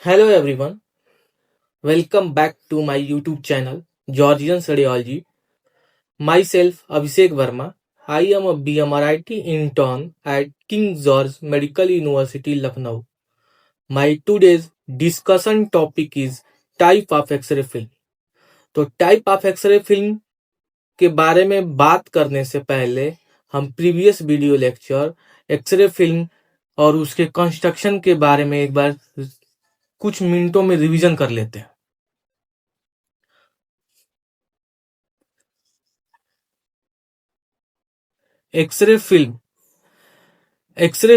Hello everyone, welcome back to my YouTube channel Georgian Radiology. Myself Abhishek Verma. I am a BMRIT intern at King George Medical University Lucknow. My today's discussion topic is type of X-ray film. तो type of x-ray film के बारे में बात करने से पहले हम previous video lecture x-ray film और उसके कंस्ट्रक्शन के बारे में एक बार कुछ मिनटों में रिवीजन कर लेते हैं। एक्सरे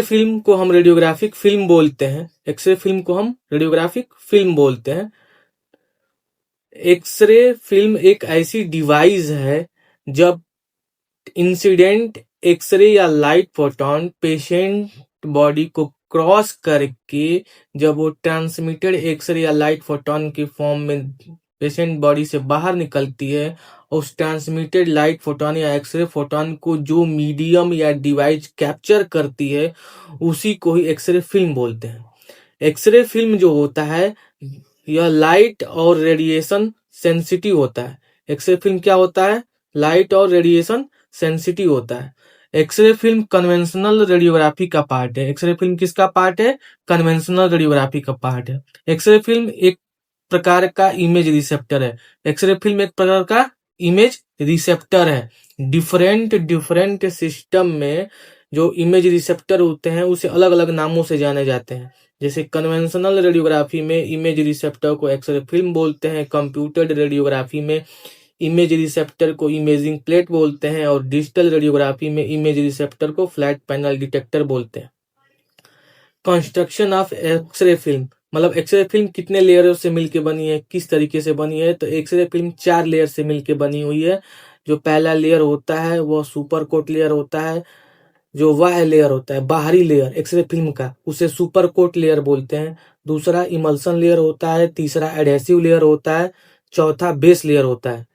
फिल्म को हम रेडियोग्राफिक फिल्म बोलते हैं। एक्सरे फिल्म को हम रेडियोग्राफिक फिल्म बोलते हैं। एक्सरे फिल्म एक ऐसी डिवाइस है जब इंसिडेंट एक्सरे या लाइट फोटोन पेशेंट बॉडी को क्रॉस करके जब वो ट्रांसमिटेड एक्सरे या लाइट फोटोन के फॉर्म में पेशेंट बॉडी से बाहर निकलती है, उस ट्रांसमिटेड लाइट फोटोन या एक्सरे फोटोन को जो मीडियम या डिवाइस कैप्चर करती है उसी को ही एक्सरे फिल्म बोलते हैं। एक्सरे फिल्म जो होता है यह लाइट और रेडिएशन सेंसिटिव होता है। एक्सरे फिल्म क्या होता है? लाइट और रेडिएशन सेंसिटिव होता है। एक्सरे फिल्म कन्वेंशनल रेडियोग्राफी का पार्ट है। एक्सरे फिल्म किसका पार्ट है? कन्वेंशनल रेडियोग्राफी का पार्ट है। एक्सरे फिल्म एक प्रकार का इमेज रिसेप्टर है। एक्सरे फिल्म एक प्रकार का इमेज रिसेप्टर है। डिफरेंट सिस्टम में जो इमेज रिसेप्टर होते हैं उसे अलग अलग नामों से जाने जाते हैं। जैसे कन्वेंशनल रेडियोग्राफी में इमेज रिसेप्टर को एक्सरे फिल्म बोलते हैं, कंप्यूटेड रेडियोग्राफी में इमेज रिसेप्टर को इमेजिंग प्लेट बोलते हैं और डिजिटल रेडियोग्राफी में इमेज रिसेप्टर को फ्लैट पैनल डिटेक्टर बोलते हैं। कंस्ट्रक्शन ऑफ एक्सरे फिल्म मतलब एक्सरे फिल्म कितने लेयरों से मिलकर बनी है, किस तरीके से बनी है? तो एक्सरे फिल्म 4 लेयर से मिलकर बनी हुई है। जो पहला लेयर होता है वह सुपर कोट लेयर होता है। जो वह लेयर होता है बाहरी लेयर एक्सरे फिल्म का, उसे सुपर कोट लेयर बोलते हैं। दूसरा इमल्सन लेयर होता है। तीसरा एडहेसिव लेयर होता है। चौथा बेस लेयर होता है।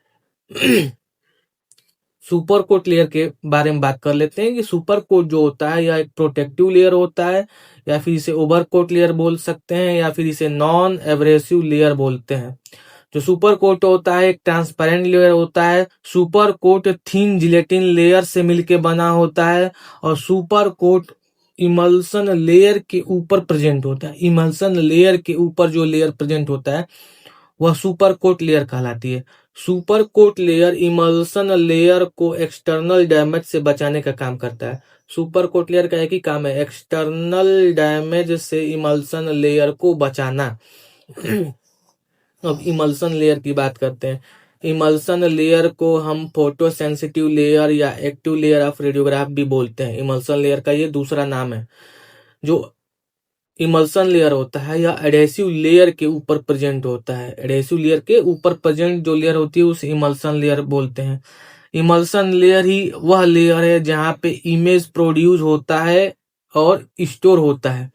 सुपर कोट लेयर के बारे में बात कर लेते हैं कि सुपर कोट जो होता है यह एक प्रोटेक्टिव लेयर होता है, या फिर इसे ओवर कोट लेयर बोल सकते हैं, या फिर इसे नॉन एब्रेसिव लेयर बोलते हैं। जो सुपर कोट होता है एक ट्रांसपेरेंट लेयर होता है। Super coat thin gelatin layer से मिलके बना होता है और सुपर कोट इमल्सन लेयर के ऊपर प्रेजेंट होता है। इमल्सन लेयर के ऊपर जो लेयर प्रेजेंट होता है वह सुपर कोट लेयर कहलाती है। Super coat layer emulsion layer को एक्सटर्नल डैमेज से बचाने का काम करता है। सुपर कोट लेयर का एक ही काम है, एक्सटर्नल डैमेज से इमल्सन लेयर को बचाना। अब इमल्सन लेयर की बात करते हैं। इमल्सन लेयर को हम फोटो सेंसिटिव लेयर या एक्टिव लेयर ऑफ रेडियोग्राफ भी बोलते हैं। इमल्सन लेयर का ये दूसरा नाम है। जो इमल्सन लेयर होता है या एडहेसिव लेयर के ऊपर प्रेजेंट होता है। एडहेसिव लेयर के ऊपर प्रेजेंट जो लेयर होती है उसे इमल्सन लेयर बोलते हैं। इमल्सन लेयर ही वह लेयर है जहां पे इमेज प्रोड्यूस होता है और स्टोर होता है।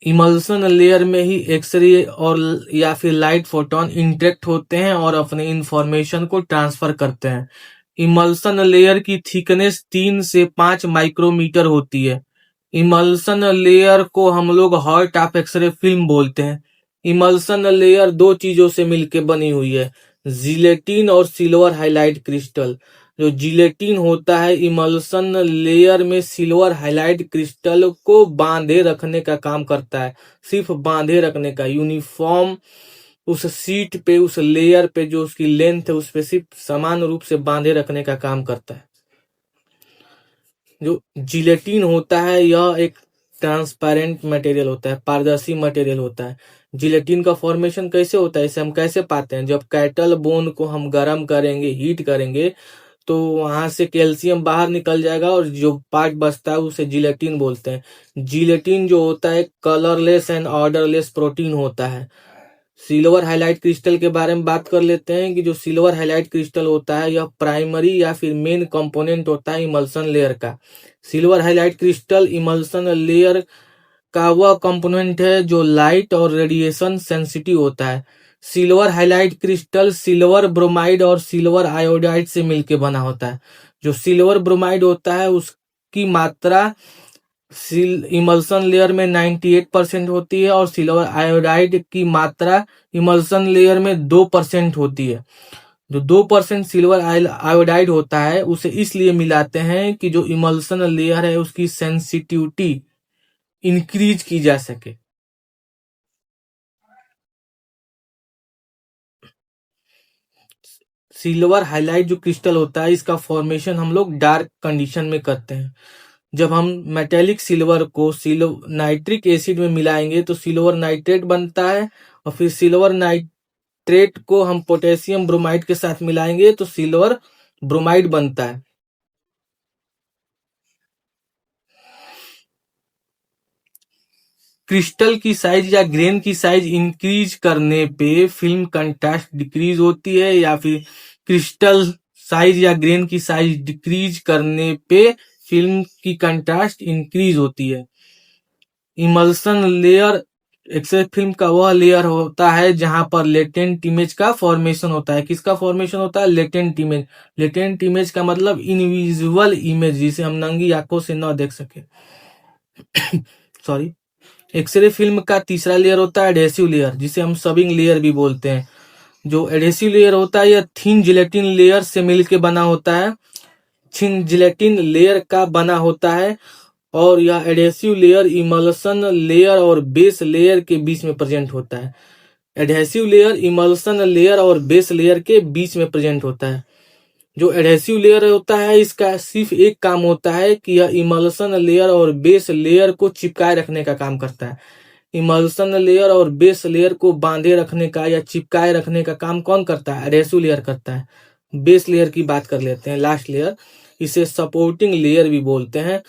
इमल्सन लेयर में ही एक्सरे और या फिर लाइट फोटोन इंटरेक्ट होते हैं और अपने इंफॉर्मेशन को ट्रांसफर करते हैं। इमल्सन लेयर की थिकनेस 3 से 5 माइक्रोमीटर होती है। इमल्सन लेयर को हम लोग हार्ट ऑफ एक्सरे फिल्म बोलते हैं। इमल्सन लेयर 2 चीजों से मिलकर बनी हुई है, जिलेटिन और सिल्वर हाइलाइट क्रिस्टल। जो जिलेटिन होता है इमल्सन लेयर में सिल्वर हाइलाइट क्रिस्टल को बांधे रखने का काम करता है। सिर्फ बांधे रखने का, यूनिफॉर्म उस सीट पे, उस लेयर पे जो उसकी लेंथ है उस पे सिर्फ समान रूप से बांधे रखने का काम करता है। जो जिलेटिन होता है यह एक ट्रांसपेरेंट मटेरियल होता है, पारदर्शी मटेरियल होता है। जिलेटिन का फॉर्मेशन कैसे होता है, इसे हम कैसे पाते हैं? जब कैटल बोन को हम गर्म करेंगे, हीट करेंगे, तो वहां से कैल्शियम बाहर निकल जाएगा और जो पार्ट बचता है उसे जिलेटिन बोलते हैं। जिलेटिन जो होता है कलरलेस एंड ऑर्डरलेस प्रोटीन होता है। सिल्वर हाइलाइट क्रिस्टल के बारे में बात कर लेते हैं कि जो सिल्वर हाइलाइट क्रिस्टल होता है यह प्राइमरी या फिर मेन कंपोनेंट होता है इमल्सन लेयर का। Silver highlight crystal emulsion layer का वह कंपोनेंट है जो लाइट और रेडिएशन सेंसिटिव होता है। Silver highlight crystal silver bromide और सिल्वर आयोडाइड से मिलकर बना होता है। जो सिल्वर ब्रोमाइड होता है उसकी मात्रा इमल्सन लेयर में 98% होती है और सिल्वर आयोडाइड की मात्रा इमल्सन लेयर में 2% होती है। जो 2% सिल्वर आयोडाइड होता है उसे इसलिए मिलाते हैं कि जो इमल्सन लेयर है उसकी सेंसिटिविटी इंक्रीज की जा सके। सिल्वर हाइलाइट जो क्रिस्टल होता है इसका फॉर्मेशन हम लोग डार्क कंडीशन में करते हैं। जब हम मेटेलिक सिल्वर को नाइट्रिक एसिड में मिलाएंगे तो सिल्वर नाइट्रेट बनता है, और फिर सिल्वर नाइट्रेट को हम पोटेशियम ब्रोमाइड के साथ मिलाएंगे तो सिल्वर ब्रोमाइड बनता है। क्रिस्टल की साइज या ग्रेन की साइज इंक्रीज करने पे फिल्म कंट्रास्ट डिक्रीज होती है, या फिर क्रिस्टल साइज या ग्रेन की साइज डिक्रीज करने पे फिल्म की कंट्रास्ट इंक्रीज होती है। इमल्सन लेयर एक्सरे फिल्म का वह लेयर होता है जहां पर लेटेंट इमेज का फॉर्मेशन होता है। किसका फॉर्मेशन होता है? Latent image. लेटेंट इमेज का मतलब इनविजिबल इमेज, जिसे हम नंगी आंखों से न देख सके। सॉरी। एक्सरे फिल्म का तीसरा लेयर होता है एडहेसिव लेयर, जिसे हम सबिंग लेयर भी बोलते हैं। जो एडहेसिव लेयर होता है यह थिन जिलेटिन लेयर से मिलकर बना होता है, थिन जिलेटिन लेयर का बना होता है, और यह एडहेसिव लेयर इमल्सन लेयर और बेस लेयर के बीच में प्रेजेंट होता है। एडहेसिव लेयर इमल्सन लेयर और बेस लेयर के बीच में प्रेजेंट होता है। जो एडहेसिव लेयर होता है इसका सिर्फ एक काम होता है कि यह इमल्सन लेयर और बेस लेयर को चिपकाए रखने का काम करता है। इमल्सन लेयर और बेस लेयर को बांधे रखने का या चिपकाए रखने का काम कौन करता है? एडहेसिव लेयर करता है। बेस लेयर की बात कर लेते हैं, लास्ट लेयर। इसे सपोर्टिंग लेयर भी बोलते हैं।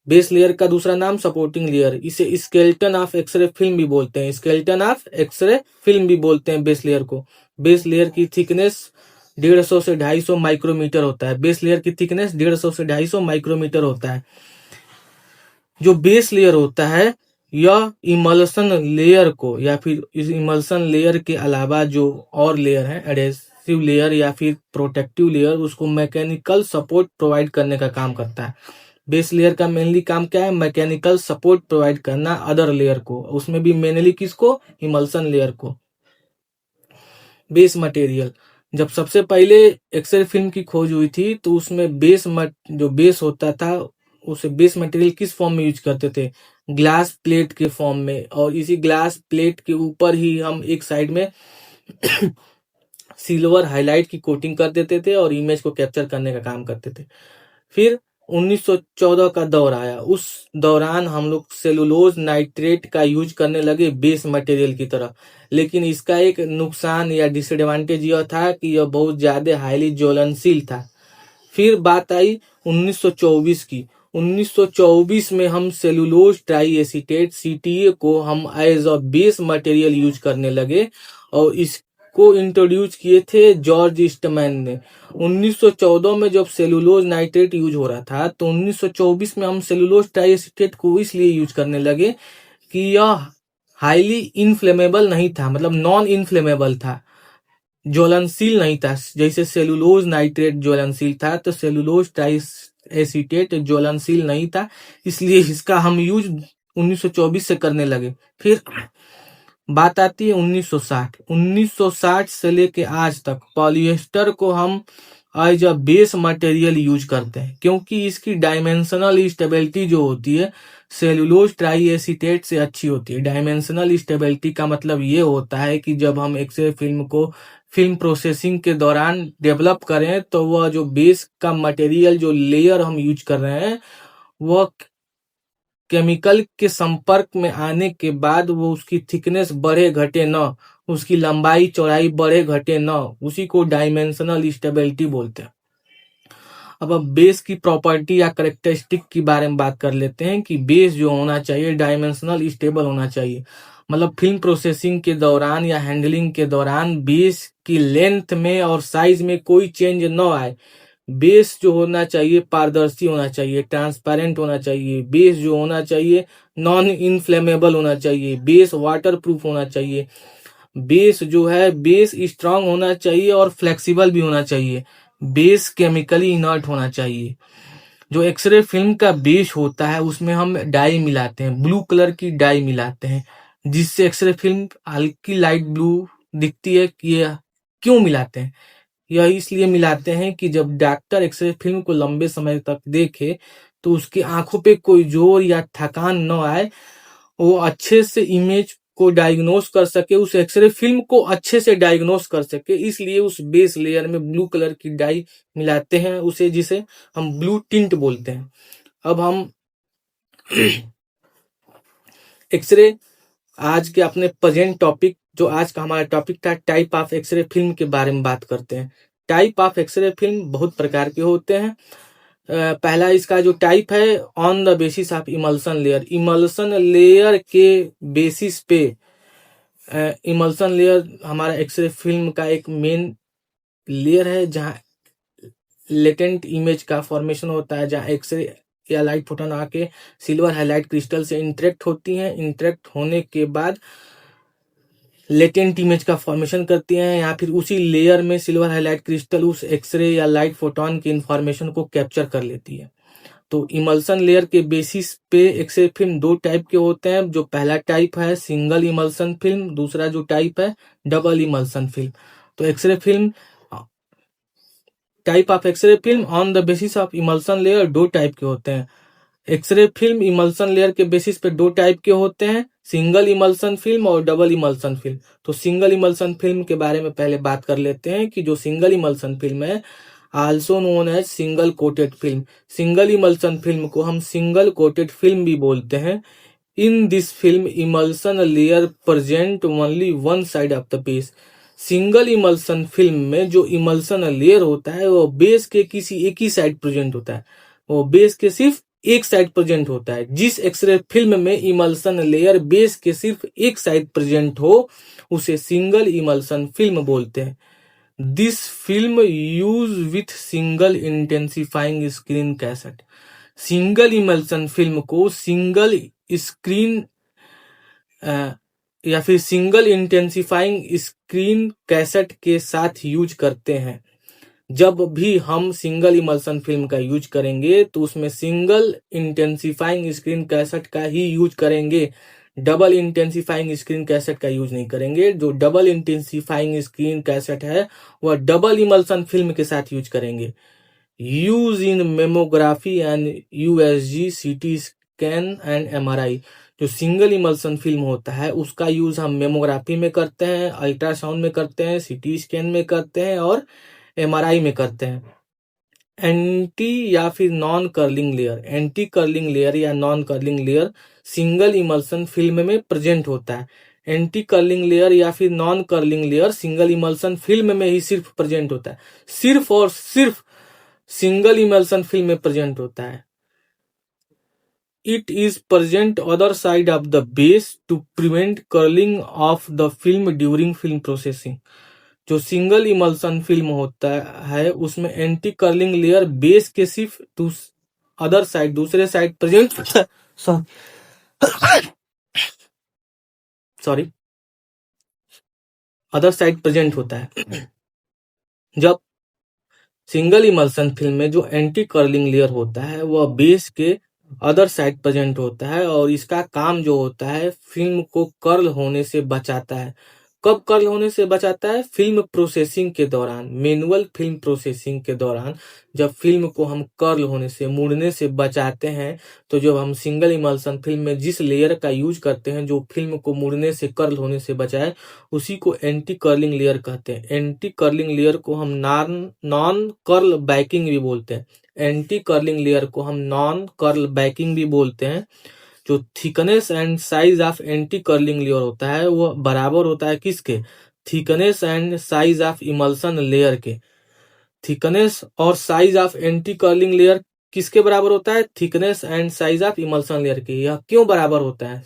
बेस लेयर का दूसरा नाम सपोर्टिंग लेयर। इसे स्केलेटन ऑफ एक्सरे फिल्म भी बोलते हैं। स्केलेटन ऑफ एक्सरे फिल्म भी बोलते हैं बेस लेयर को। बेस लेयर की थिकनेस 150 से 250 माइक्रोमीटर होता है। बेस लेयर की थिकनेस 150 से 250 माइक्रोमीटर होता है। जो बेस लेयर होता है यह इमल्सन लेयर को, या फिर इस इमल्सन लेयर के अलावा जो और लेयर है एडहेसिव लेयर या फिर प्रोटेक्टिव लेयर, उसको मैकेनिकल सपोर्ट प्रोवाइड करने का काम करता है। बेस लेयर का मेनली काम क्या है? मैकेनिकल सपोर्ट प्रोवाइड करना अदर लेयर को, उसमें भी मेनली किसको? इमल्सन लेयर को। Base material. जब सबसे पहले एक्सरे फिल्म की खोज हुई थी तो उसमें जो बेस होता था उसे बेस मटेरियल किस फॉर्म में यूज करते थे? ग्लास प्लेट के फॉर्म में। और इसी ग्लास प्लेट के ऊपर ही हम एक साइड में सिल्वर हाइलाइट की कोटिंग कर देते थे और इमेज को कैप्चर करने का काम करते थे। फिर 1914 का दौर आया। उस दौरान हम लोग सेलुलोज नाइट्रेट का यूज करने लगे बेस मटेरियल की तरह। लेकिन इसका एक नुकसान या डिसएडवांटेज यह था कि यह बहुत ज्यादा हाईली ज्वलनशील था। फिर बात आई 1924 की। 1924 में हम सेलुलोज ट्राई एसीटेट सीटीए को हम as a base material use करने लगे, और इसको इंट्रोड्यूस किए थे जॉर्ज ईस्टमैन ने। 1914 में जब सेलुलोज नाइट्रेट यूज हो रहा था तो 1924 में हम सेलुलोज ट्राई एसीटेट को इसलिए यूज करने लगे कि यह हाईली इनफ्लेमेबल नहीं था, मतलब नॉन इनफ्लेमेबल था, ज्वलनशील नहीं था। जैसे सेलुलोज नाइट्रेट ज्वलनशील था तो सेलुलोज ट्राई एसीटेट ज्वलनशील नहीं था, इसलिए इसका हम यूज 1924 से करने लगे। फिर बात आती है 1960। 1960 से लेके आज तक पॉलिएस्टर को हम as a base material use करते हैं, क्योंकि इसकी डायमेंशनल स्टेबिलिटी जो होती है सेलुलोज ट्राई एसीटेट से अच्छी होती है। डायमेंशनल स्टेबिलिटी का मतलब ये होता है कि जब हम एक्सरे फिल्म को फिल्म प्रोसेसिंग के दौरान डेवलप करें तो वह जो बेस का मटेरियल जो लेयर हम यूज कर रहे हैं वह केमिकल के संपर्क में आने के बाद वो उसकी थिकनेस बढ़े घटे न, उसकी लंबाई चौड़ाई बढ़े घटे न, उसी को डायमेंशनल स्टेबिलिटी बोलते हैं। अब बेस की प्रॉपर्टी या करेक्टरिस्टिक के बारे में बात कर लेते हैं कि बेस जो होना चाहिए डायमेंशनल स्टेबल होना चाहिए। मतलब फिल्म प्रोसेसिंग के दौरान या हैंडलिंग के दौरान बेस की लेंथ में और साइज में कोई चेंज न आए। बेस जो होना चाहिए पारदर्शी होना चाहिए, ट्रांसपेरेंट होना चाहिए। बेस जो होना चाहिए नॉन इनफ्लेमेबल होना चाहिए। बेस वाटर प्रूफ होना चाहिए। बेस जो है बेस स्ट्रांग होना चाहिए और फ्लेक्सिबल भी होना चाहिए। बेस केमिकली इनर्ट होना चाहिए। जो एक्सरे फिल्म का बेस होता है उसमें हम डाई मिलाते हैं, ब्लू कलर की डाई मिलाते हैं, जिससे एक्सरे फिल्म हल्की लाइट ब्लू दिखती है। ये क्यों मिलाते हैं? यह इसलिए मिलाते हैं कि जब डॉक्टर एक्सरे फिल्म को लंबे समय तक देखे तो उसकी आंखों पे कोई जोर या थकान न आए, वो अच्छे से इमेज को डायग्नोस कर सके, उस एक्सरे फिल्म को अच्छे से डायग्नोस कर सके, इसलिए उस बेस लेयर में ब्लू कलर की डाई मिलाते हैं, उसे जिसे हम ब्लू टिंट बोलते हैं। अब हम एक्सरे आज के अपने प्रेजेंट टॉपिक, जो आज का हमारा टॉपिक था टाइप ऑफ एक्सरे फिल्म के बारे में बात करते हैं। टाइप ऑफ एक्सरे फिल्म बहुत प्रकार के होते हैं। पहला इसका जो टाइप है, on the basis of emulsion layer, emulsion layer के बेसिस पे, इमल्सन लेयर हमारा एक्सरे फिल्म का एक मेन लेयर है जहां लेटेंट इमेज का फॉर्मेशन होता है, जहां एक्सरे या लाइट फोटोन आके सिल्वर हाइलाइट क्रिस्टल से इंटरेक्ट होती हैं, इंटरेक्ट होने के बाद लेटेंट इमेज का फॉर्मेशन करती हैं, या फिर उसी लेयर में सिल्वर हाइलाइट क्रिस्टल उस एक्सरे या लाइट फोटोन की इंफॉर्मेशन को कैप्चर कर लेती है। तो इमल्सन लेयर के बेसिस पे एक्सरे फिल्म दो टाइप के होते हैं। जो पहला टाइप है सिंगल इमल्सन फिल्म, दूसरा जो टाइप है डबल इमल्सन फिल्म। तो x-ray film, type of x-ray film on the basis of emulsion layer दो टाइप के होते हैं। एक्सरे फिल्म इमल्सन लेयर के बेसिस पे दो टाइप के होते हैं, सिंगल इमल्सन फिल्म और डबल इमल्सन फिल्म। तो सिंगल इमल्सन फिल्म के बारे में पहले बात कर लेते हैं कि जो सिंगल इमल्सन फिल्म है, also known as single coated film. Single emulsion film को हम सिंगल कोटेड फिल्म भी बोलते हैं। In this film emulsion layer present only one side of the base. Single emulsion film में जो इमल्सन लेयर होता है वो बेस के किसी एक ही साइड प्रेजेंट होता है, वो बेस के सिर्फ एक साइड प्रेजेंट होता है। जिस एक्सरे फिल्म में इमल्सन लेयर बेस के सिर्फ एक साइड प्रेजेंट हो उसे सिंगल इमल्सन फिल्म बोलते हैं। This film use with single intensifying screen cassette. Single emulsion film को सिंगल स्क्रीन या फिर सिंगल इंटेंसिफाइंग स्क्रीन कैसेट के साथ यूज करते हैं। जब भी हम सिंगल इमल्सन फिल्म का यूज करेंगे तो उसमें सिंगल इंटेंसिफाइंग स्क्रीन कैसेट का ही यूज करेंगे, डबल इंटेंसिफाइंग स्क्रीन कैसेट का यूज नहीं करेंगे। जो डबल इंटेंसिफाइंग स्क्रीन कैसेट है वह डबल इमल्सन फिल्म के साथ यूज करेंगे। Use in mammography and USG, CT scan and MRI. जो सिंगल इमल्सन फिल्म होता है उसका यूज हम मेमोग्राफी में करते हैं, अल्ट्रासाउंड में करते हैं, सीटी स्कैन में करते हैं और एमआरआई में करते हैं। एंटी या फिर non curling layer, anti curling layer या non curling layer single emulsion film में प्रेजेंट होता है। एंटी कर्लिंग लेयर या फिर non curling layer single emulsion film में ही सिर्फ प्रेजेंट होता है, सिर्फ और सिर्फ सिंगल इमल्सन फिल्म में प्रेजेंट होता है। It is present other side of the base to prevent curling of the film during film processing। जो सिंगल इमल्सन फिल्म होता है उसमें एंटी कर्लिंग लेयर बेस के सिर्फ अदर साइड, दूसरे side present sorry other side present होता है। जब सिंगल इमल्सन फिल्म में जो एंटी कर्लिंग लेयर होता है वह बेस के अदर साइड प्रेजेंट होता है और इसका काम जो होता है फिल्म को कर्ल होने से बचाता है। कब कर्ल होने से बचाता है? फिल्म प्रोसेसिंग के दौरान, मैनुअल फिल्म प्रोसेसिंग के दौरान जब फिल्म को हम कर्ल होने से, मुड़ने से बचाते हैं, तो जब हम सिंगल इमल्सन फिल्म में जिस लेयर का यूज करते हैं जो फिल्म को मुड़ने से, कर्ल होने से बचाए, उसी को एंटी कर्लिंग लेयर कहते हैं। एंटी कर्लिंग लेयर को हम नॉन कर्ल बैकिंग भी बोलते हैं। एंटी कर्लिंग लेयर को हम नॉन कर्ल बैकिंग भी बोलते हैं। जो thickness and size of anti curling layer होता है वो बराबर होता है किसके? Thickness and size of emulsion layer के। थिकनेस और size of anti curling layer किसके बराबर होता है? Thickness and size of emulsion layer के। यह क्यों बराबर होता है?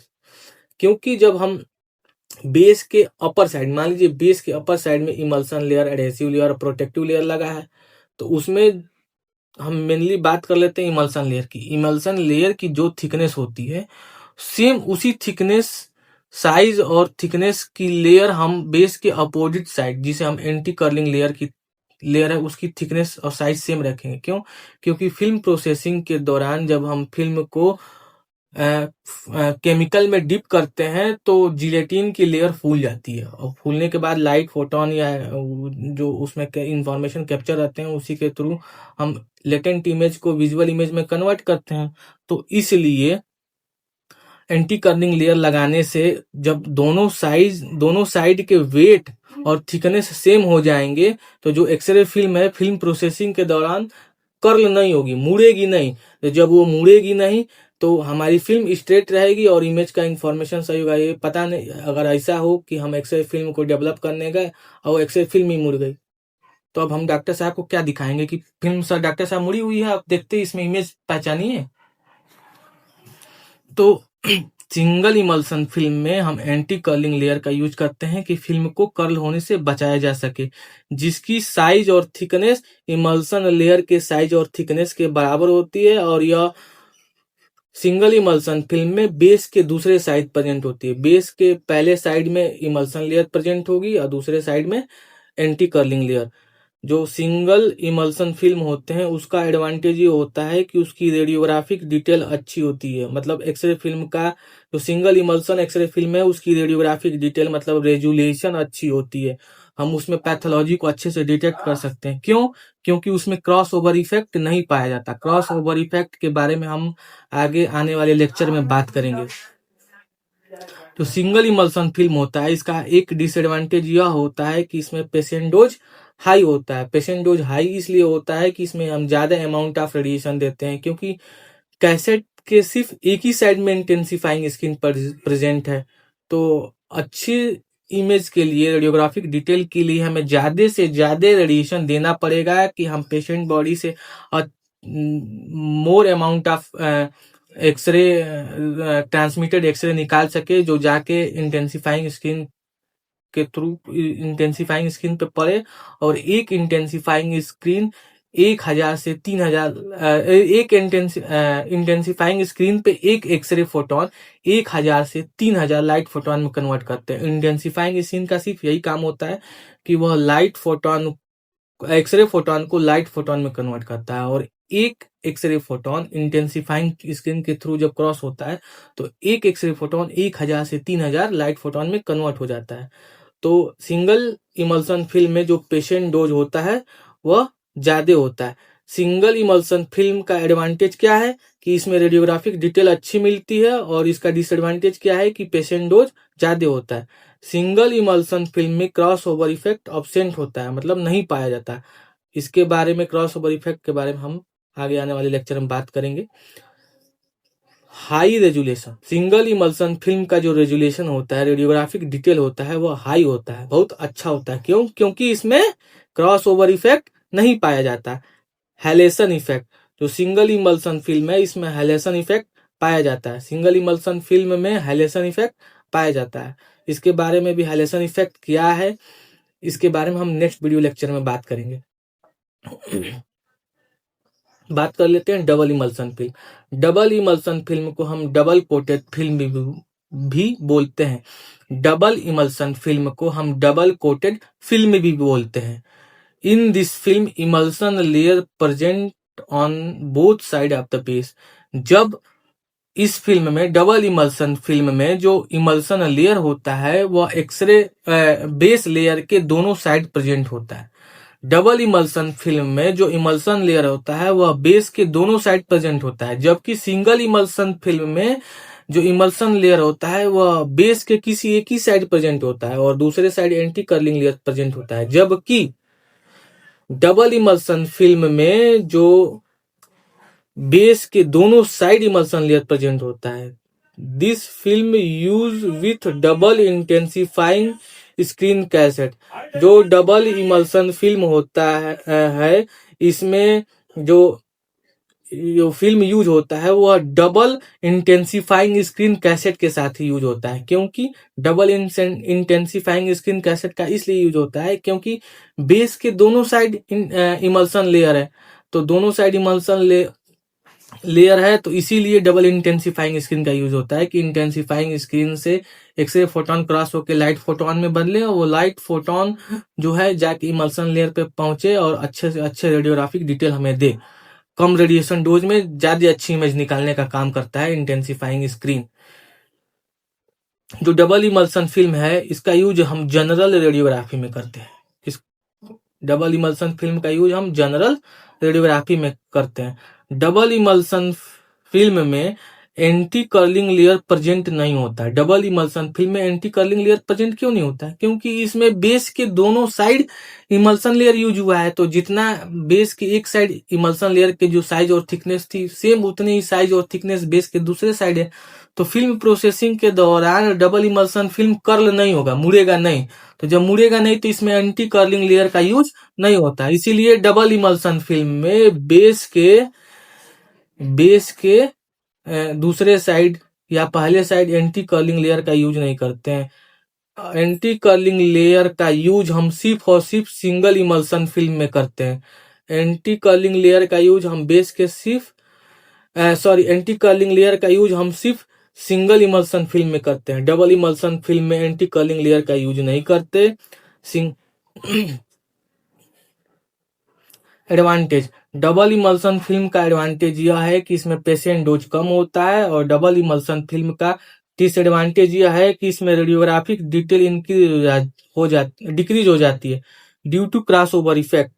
क्योंकि जब हम बेस के अपर साइड, मान लीजिए बेस के अपर साइड में emulsion layer, adhesive layer, protective layer लगा है, तो उसमें हम मेनली बात कर लेते हैं इमल्सन लेयर की। इमल्सन लेयर की जो थिकनेस होती है सेम उसी थिकनेस, साइज और थिकनेस की लेयर हम बेस के अपोजिट साइड, जिसे हम एंटी कर्लिंग लेयर की लेयर है उसकी थिकनेस और साइज सेम रखेंगे। क्यों? क्योंकि फिल्म प्रोसेसिंग के दौरान जब हम फिल्म को केमिकल में डिप करते हैं तो जिलेटिन की लेयर फूल जाती है, और फूलने के बाद लाइट फोटोन या जो उसमें इंफॉर्मेशन कैप्चर रहते हैं उसी के थ्रू हम लेटेंट इमेज को विजुअल इमेज में कन्वर्ट करते हैं। तो इसलिए एंटी कर्निंग लेयर लगाने से जब दोनों साइड के वेट और थिकनेस सेम हो जाएंगे तो जो एक्सरे फिल्म है फिल्म प्रोसेसिंग के दौरान कर्ल नहीं होगी, मुड़ेगी नहीं। तो जब वो मुड़ेगी नहीं तो हमारी फिल्म स्ट्रेट रहेगी और इमेज का इंफॉर्मेशन सही होगा। ये पता नहीं अगर ऐसा हो कि हम एक्सरे फिल्म को डेवलप करने गए और एक्सरे फिल्म ही मुड़ गई, तो अब हम डॉक्टर साहब को क्या दिखाएंगे कि फिल्म सर डॉक्टर साहब मुड़ी हुई है, आप देखते इसमें इमेज पहचानिए। तो सिंगल इमल्सन फिल्म में हम एंटी कर्लिंग लेयर का यूज करते हैं कि फिल्म को कर्ल होने से बचाया जा सके, जिसकी साइज और थिकनेस इमल्सन लेयर के साइज और थिकनेस के बराबर होती है, और यह सिंगल इमल्सन फिल्म में बेस के दूसरे साइड प्रेजेंट होती है। बेस के पहले साइड में इमल्सन लेयर प्रेजेंट होगी और दूसरे साइड में एंटी कर्लिंग लेयर। जो सिंगल इमल्सन फिल्म होते हैं उसका एडवांटेज ये होता है कि उसकी रेडियोग्राफिक डिटेल अच्छी होती है। मतलब एक्सरे फिल्म का जो सिंगल इमल्सन एक्सरे फिल्म है उसकी रेडियोग्राफिक डिटेल मतलब रेजुलेशन अच्छी होती है। हम उसमें पैथोलॉजी को अच्छे से डिटेक्ट कर सकते हैं। क्यों? क्योंकि उसमें क्रॉस ओवर इफेक्ट नहीं पाया जाता। क्रॉस ओवर इफेक्ट के बारे में हम आगे आने वाले लेक्चर में बात करेंगे। तो सिंगल इमल्सन फिल्म होता है, इसका एक डिसएडवांटेज यह होता है कि इसमें पेशेंट डोज हाई होता है। पेशेंट डोज हाई इसलिए होता है कि इसमें हम ज्यादा अमाउंट ऑफ रेडिएशन देते हैं, क्योंकि कैसेट के सिर्फ एक ही साइड में इंटेंसिफाइंग स्क्रीन प्रेजेंट है। तो अच्छी इमेज के लिए रेडियोग्राफिक डिटेल के लिए हमें ज्यादा से ज्यादा रेडिएशन देना पड़ेगा कि हम पेशेंट बॉडी से more amount of x-ray transmitted x-ray निकाल सके, जो जाके इंटेंसिफाइंग स्क्रीन के थ्रू इंटेंसिफाइंग स्क्रीन पे पड़े। और एक इंटेंसिफाइंग स्क्रीन 1000 से 3000 एक इंटेंसिफाइंग स्क्रीन पे एक एक्सरे फोटोन 1000 से 3000 लाइट फोटोन में कन्वर्ट करते हैं। इंटेंसिफाइंग स्क्रीन का सिर्फ यही काम होता है कि वह लाइट फोटोन एक्सरे फोटोन को लाइट फोटोन में कन्वर्ट करता है, और एक एक्सरे फोटोन इंटेंसिफाइंग स्क्रीन के थ्रू जब क्रॉस होता है तो एक एक्सरे फोटोन 1000 से 3000 लाइट फोटोन में कन्वर्ट हो जाता है। तो सिंगल इमल्सन फिल्म में जो पेशेंट डोज होता है वह ज्यादा होता है। सिंगल इमल्सन फिल्म का एडवांटेज क्या है कि इसमें रेडियोग्राफिक डिटेल अच्छी मिलती है, और इसका डिसएडवांटेज क्या है कि पेशेंट डोज ज्यादा होता है। सिंगल इमल्सन फिल्म में क्रॉस ओवर इफेक्ट एब्सेंट होता है, मतलब नहीं पाया जाता। इसके बारे में क्रॉस ओवर इफेक्ट के बारे में हम आगे आने वाले लेक्चर में बात करेंगे। High resolution, single emulsion film का जो रेजुलेशन होता है रेडियोग्राफिक डिटेल होता है वो हाई होता है, बहुत अच्छा होता है। क्यों? क्योंकि इसमें क्रॉस ओवर इफेक्ट नहीं पाया जाता। हैलेसन इफेक्ट, जो सिंगल इमल्सन फिल्म है इसमें हैलेसन इफेक्ट पाया जाता है। सिंगल इमल्सन फिल्म में हैलेसन इफेक्ट पाया जाता है। इसके बारे में भी हैलेसन इफेक्ट क्या है इसके बारे में हम नेक्स्ट वीडियो लेक्चर में बात करेंगे। बात कर लेते हैं double emulsion film. Double emulsion film को हम डबल कोटेड फिल्म भी बोलते हैं। डबल इमल्सन फिल्म को हम डबल कोटेड फिल्म भी बोलते हैं। In this film emulsion layer present on both side of the base. जब इस फिल्म में डबल इमल्सन फिल्म में जो इमल्सन लेयर होता है वह एक्सरे बेस लेयर के दोनों साइड प्रेजेंट होता है। डबल इमल्सन फिल्म में जो इमल्सन लेयर होता है वह बेस के दोनों साइड प्रेजेंट होता है, जबकि सिंगल इमल्सन फिल्म में जो इमल्सन लेयर होता है वह बेस के किसी एक ही साइड प्रेजेंट होता है और दूसरे side anti curling layer present होता है। जबकि डबल इमल्सन फिल्म में जो बेस के दोनों साइड इमल्सन लेयर प्रेजेंट होता है। This film use with double intensifying screen cassette. जो डबल इमल्सन फिल्म होता है इसमें जो फिल्म यूज होता है वह डबल इंटेंसिफाइंग स्क्रीन कैसेट के साथ ही यूज होता है। क्योंकि डबल इंटेंसिफाइंग स्क्रीन कैसेट का इसलिए यूज होता है क्योंकि बेस के दोनों साइड इमल्सन लेयर है, तो दोनों साइड इमल्सन लेयर है, तो इसीलिए डबल इंटेंसिफाइंग स्क्रीन का यूज होता है कि इंटेंसिफाइंग स्क्रीन से एक्सरे फोटोन क्रॉस होकर लाइट फोटोन में बदले और वो लाइट फोटोन जो है जाके इमल्सन लेयर पे पहुंचे और अच्छे से अच्छे रेडियोग्राफिक डिटेल हमें दे। कम रेडिएशन डोज में ज्यादा अच्छी इमेज निकालने का काम करता है इंटेंसिफाइंग स्क्रीन। जो डबल इमल्सन फिल्म है इसका यूज हम जनरल रेडियोग्राफी में करते हैं। इस डबल इमल्सन फिल्म का यूज हम जनरल रेडियोग्राफी में करते हैं। डबल इमल्सन फिल्म में एंटी कर्लिंग लेयर प्रेजेंट नहीं होता है। डबल इमल्सन फिल्म में एंटी कर्लिंग लेयर प्रेजेंट क्यों नहीं होता है? क्योंकि इसमें बेस के दोनों साइड इमल्सन लेयर यूज हुआ है, तो जितना बेस के एक साइड इमल्सन लेयर के जो साइज और थिकनेस थी सेम उतनी ही साइज और थिकनेस बेस के दूसरे साइड है। तो फिल्म प्रोसेसिंग के दौरान डबल इमल्सन फिल्म कर्ल नहीं होगा, मुड़ेगा नहीं। तो जब मुड़ेगा नहीं तो इसमें एंटी कर्लिंग लेयर का यूज नहीं होता, इसीलिए डबल इमल्सन फिल्म में बेस के दूसरे साइड या पहले साइड एंटी कर्लिंग लेयर का यूज नहीं करते हैं। एंटी कर्लिंग लेयर का यूज हम सिर्फ और सिर्फ सिंगल इमल्सन फिल्म में करते हैं। एंटी कर्लिंग लेयर का यूज हम बेस के सिर्फ एंटी कर्लिंग लेयर का यूज हम सिर्फ सिंगल इमल्सन फिल्म में करते हैं। डबल इमल्सन फिल्म में एंटी कर्लिंग लेयर का यूज नहीं करते। एडवांटेज, डबल इमल्सन फिल्म का एडवांटेज यह है कि इसमें पेशेंट डोज कम होता है, और डबल इमल्सन फिल्म का डिसएडवांटेज यह है कि इसमें रेडियोग्राफिक डिटेल डिक्रीज हो जाती है due to cross over effect.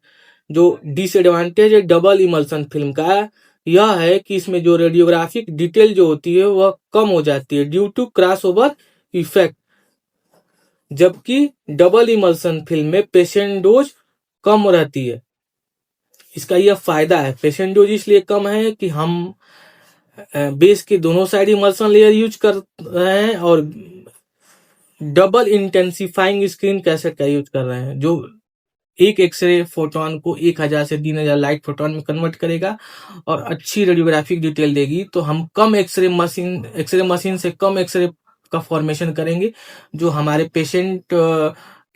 जो डिसएडवांटेज है डबल इमल्सन फिल्म का यह है कि इसमें जो रेडियोग्राफिक डिटेल जो होती है वह कम हो जाती है due to cross over effect, जबकि डबल इमल्सन फिल्म में पेशेंट डोज कम रहती है। इसका यह फायदा है। पेशेंट डोज इसलिए कम है कि हम बेस के दोनों साइड इमल्सन लेयर यूज कर रहे हैं और डबल इंटेंसिफाइंग स्क्रीन कैसेट का यूज कर रहे हैं, जो एक एक्सरे फोटोन को 1000 से 3000 लाइट फोटोन में कन्वर्ट करेगा और अच्छी रेडियोग्राफिक डिटेल देगी। तो हम कम एक्सरे मशीन से कम एक्सरे का फॉर्मेशन करेंगे जो हमारे पेशेंट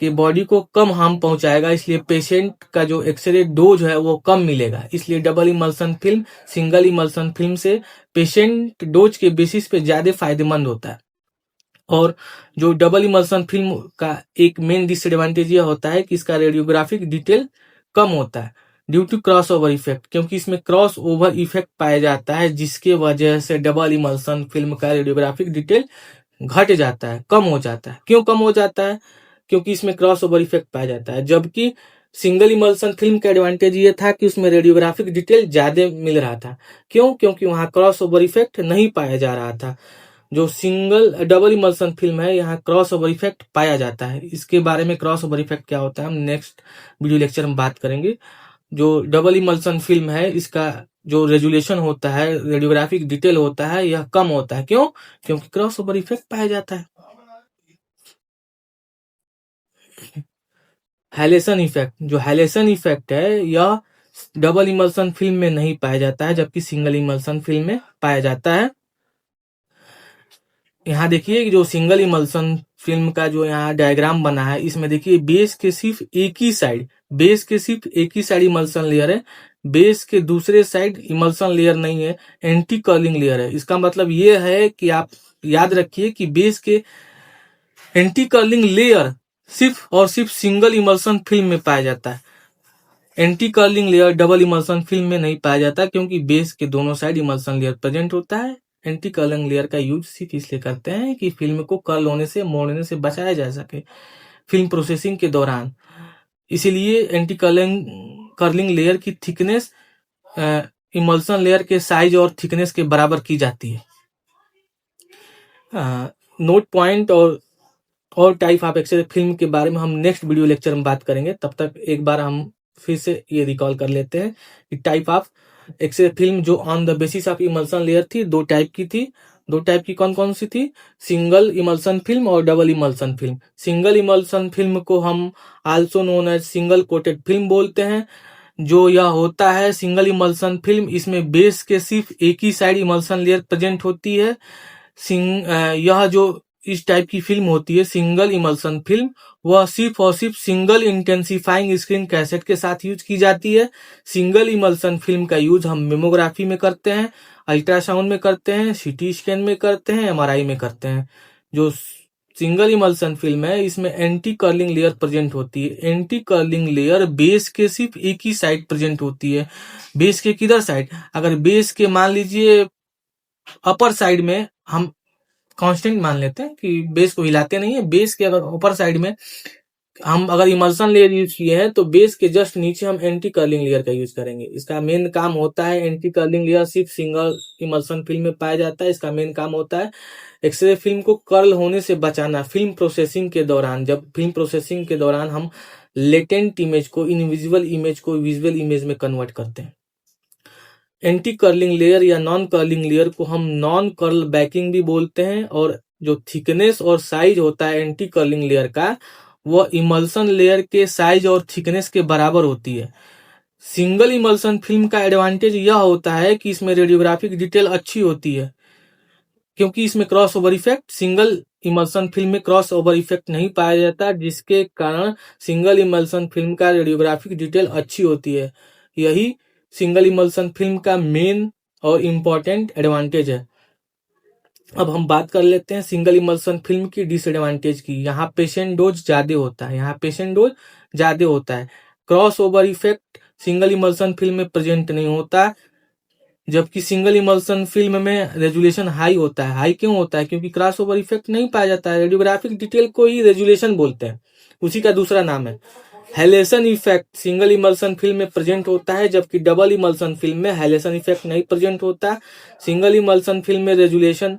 कि बॉडी को कम हार्म पहुंचाएगा, इसलिए पेशेंट का जो एक्सरे डोज है वो कम मिलेगा। इसलिए double emulsion film single emulsion film से पेशेंट डोज के बेसिस पे ज्यादा फायदेमंद होता है। और जो डबल इमल्सन फिल्म का एक मेन डिसएडवांटेज यह होता है कि इसका रेडियोग्राफिक डिटेल कम होता है due to cross over effect, क्योंकि इसमें क्रॉस ओवर इफेक्ट पाया जाता है जिसके वजह से डबल इमल्सन फिल्म का रेडियोग्राफिक डिटेल घट जाता है, कम हो जाता है। क्यों कम हो जाता है? क्योंकि इसमें क्रॉस ओवर इफेक्ट पाया जाता है। जबकि सिंगल इमल्सन फिल्म का एडवांटेज ये था कि उसमें रेडियोग्राफिक डिटेल ज्यादा मिल रहा था। क्यों? क्योंकि वहां क्रॉस ओवर इफेक्ट नहीं पाया जा रहा था। जो डबल इमल्सन फिल्म है यहाँ क्रॉस ओवर इफेक्ट पाया जाता है। इसके बारे में क्रॉस ओवर इफेक्ट क्या होता है हम नेक्स्ट वीडियो लेक्चर में बात करेंगे। जो डबल इमल्सन फिल्म है इसका जो रेजुलेशन होता है, रेडियोग्राफिक डिटेल होता है, यह कम होता है। क्यों? क्योंकि क्रॉस ओवर इफेक्ट पाया जाता है। हैलेसन इफेक्ट, जो हैलेसन इफेक्ट है यह डबल इमल्सन फिल्म में नहीं पाया जाता है, जबकि सिंगल इमल्सन फिल्म में पाया जाता है। यहाँ देखिए जो सिंगल इमल्सन फिल्म का जो यहाँ डायग्राम बना है, इसमें देखिए बेस के सिर्फ एक ही साइड इमल्सन लेयर है, बेस के दूसरे साइड इमल्सन लेयर नहीं है, एंटी कर्लिंग लेयर है। इसका मतलब ये है कि आप याद रखिए कि बेस के एंटी कर्लिंग लेयर सिर्फ और सिर्फ सिंगल इमल्सन फिल्म में पाया जाता है। Anti curling layer double emulsion film में नहीं पाया जाता, क्योंकि बेस के दोनों साइड इमल्सन लेयर प्रेजेंट होता है। एंटी कर्लिंग लेयर का यूज सिर्फ इसलिए करते हैं कि फिल्म को कर्ल होने से, मोड़ने से बचाया जा सके फिल्म प्रोसेसिंग के दौरान। इसीलिए एंटी कर्लिंग लेयर की थिकनेस इमल्सन लेयर के साइज और थिकनेस के बराबर की जाती है। नोट पॉइंट और टाइप ऑफ एक्सरे फिल्म के बारे में हम नेक्स्ट वीडियो लेक्चर में बात करेंगे। तब तक एक बार हम फिर से ये रिकॉल कर लेते हैं कि टाइप ऑफ एक्सरे फिल्म जो on the basis of emulsion layer थी, दो टाइप की थी। दो टाइप की कौन कौन सी थी? सिंगल इमल्सन फिल्म और double emulsion film. Single emulsion film को हम also known as single coated film बोलते हैं। जो यह होता है सिंगल इमल्सन फिल्म, इसमें बेस के सिर्फ एक ही साइड इमल्सन लेयर प्रेजेंट होती है। यह जो इस टाइप की फिल्म होती है सिंगल इमल्सन फिल्म, वह सिर्फ और सिर्फ सिंगल इंटेंसिफाइंग स्क्रीन कैसेट के साथ यूज की जाती है। सिंगल इमल्सन फिल्म का यूज हम मेमोग्राफी में करते हैं, अल्ट्रासाउंड में करते हैं, सीटी स्कैन में करते हैं, एमआरआई में करते हैं। जो सिंगल इमल्सन फिल्म है इसमें एंटी कर्लिंग लेयर प्रेजेंट होती है। एंटी कर्लिंग लेयर बेस के सिर्फ एक ही साइड प्रेजेंट होती है। बेस के किधर साइड? अगर बेस के मान लीजिए अपर साइड में हम कांस्टेंट मान लेते हैं कि बेस को हिलाते नहीं है, बेस के अगर ऊपर साइड में हम अगर इमल्सन लेयर यूज किए हैं तो बेस के जस्ट नीचे हम एंटी कर्लिंग लेयर का यूज करेंगे। इसका मेन काम होता है, एंटी कर्लिंग लेयर सिर्फ सिंगल इमल्सन फिल्म में पाया जाता है। इसका मेन काम होता है एक्सरे फिल्म को कर्ल होने से बचाना। फिल्म प्रोसेसिंग के दौरान, जब फिल्म प्रोसेसिंग के दौरान हम लेटेंट इमेज को इनविजिबल इमेज को विजुअल इमेज में कन्वर्ट करते हैं। एंटी कर्लिंग लेयर या नॉन कर्लिंग लेयर को हम नॉन कर्ल बैकिंग भी बोलते हैं, और जो थिकनेस और साइज होता है एंटी कर्लिंग लेयर का, वह इमल्सन लेयर के साइज और थिकनेस के बराबर होती है। सिंगल इमल्सन फिल्म का एडवांटेज यह होता है कि इसमें रेडियोग्राफिक डिटेल अच्छी होती है, क्योंकि इसमें cross over effect, single emulsion film में क्रॉस ओवर इफेक्ट नहीं पाया जाता, जिसके कारण सिंगल इमल्सन फिल्म का रेडियोग्राफिक डिटेल अच्छी होती है। यही सिंगल इमल्सन फिल्म का मेन और इम्पोर्टेंट एडवांटेज है। अब हम बात कर लेते हैं सिंगल इमल्सन फिल्म की डिसएडवांटेज की। यहाँ पेशेंट डोज ज्यादा होता है, cross over effect single emulsion film में प्रेजेंट नहीं होता, जबकि सिंगल इमल्सन फिल्म में रेजुलेशन हाई होता है। हाई क्यों होता है? क्योंकि क्रॉस ओवर इफेक्ट नहीं पाया जाता है। रेडियोग्राफिक डिटेल को ही रेजुलेशन बोलते हैं, उसी का दूसरा नाम है। हैलेसन इफेक्ट सिंगल इमल्सन फिल्म में प्रेजेंट होता है, जबकि डबल इमल्सन फिल्म में हैलेसन इफेक्ट नहीं प्रेजेंट होता। सिंगल इमल्सन फिल्म में रेजुलेशन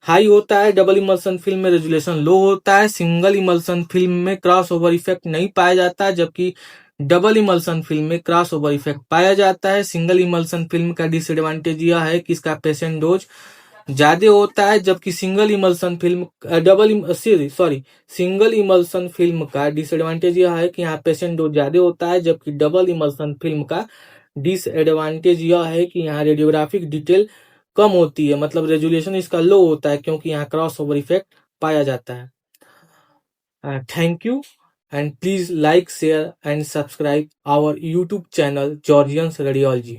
हाई होता है, डबल इमल्सन फिल्म में रेजुलेशन लो होता है। सिंगल इमल्सन फिल्म में क्रॉस ओवर इफेक्ट नहीं पाया जाता, जबकि डबल इमल्सन फिल्म में क्रॉस ओवर इफेक्ट पाया जाता है। सिंगल इमल्सन फिल्म का डिसएडवांटेज यह है कि इसका पेशेंट डोज ज्यादा होता है, जबकि सिंगल इमल्सन फिल्म का डिसएडवांटेज यह है कि यहाँ पेशेंट डोज ज्यादा होता है, जबकि डबल इमल्सन फिल्म का डिसएडवांटेज यह है कि यहाँ रेडियोग्राफिक डिटेल कम होती है, मतलब रेजुलेशन इसका लो होता है, क्योंकि यहाँ क्रॉस ओवर इफेक्ट पाया जाता है। Thank you, and please like, share and subscribe our YouTube channel Georgians Radiology.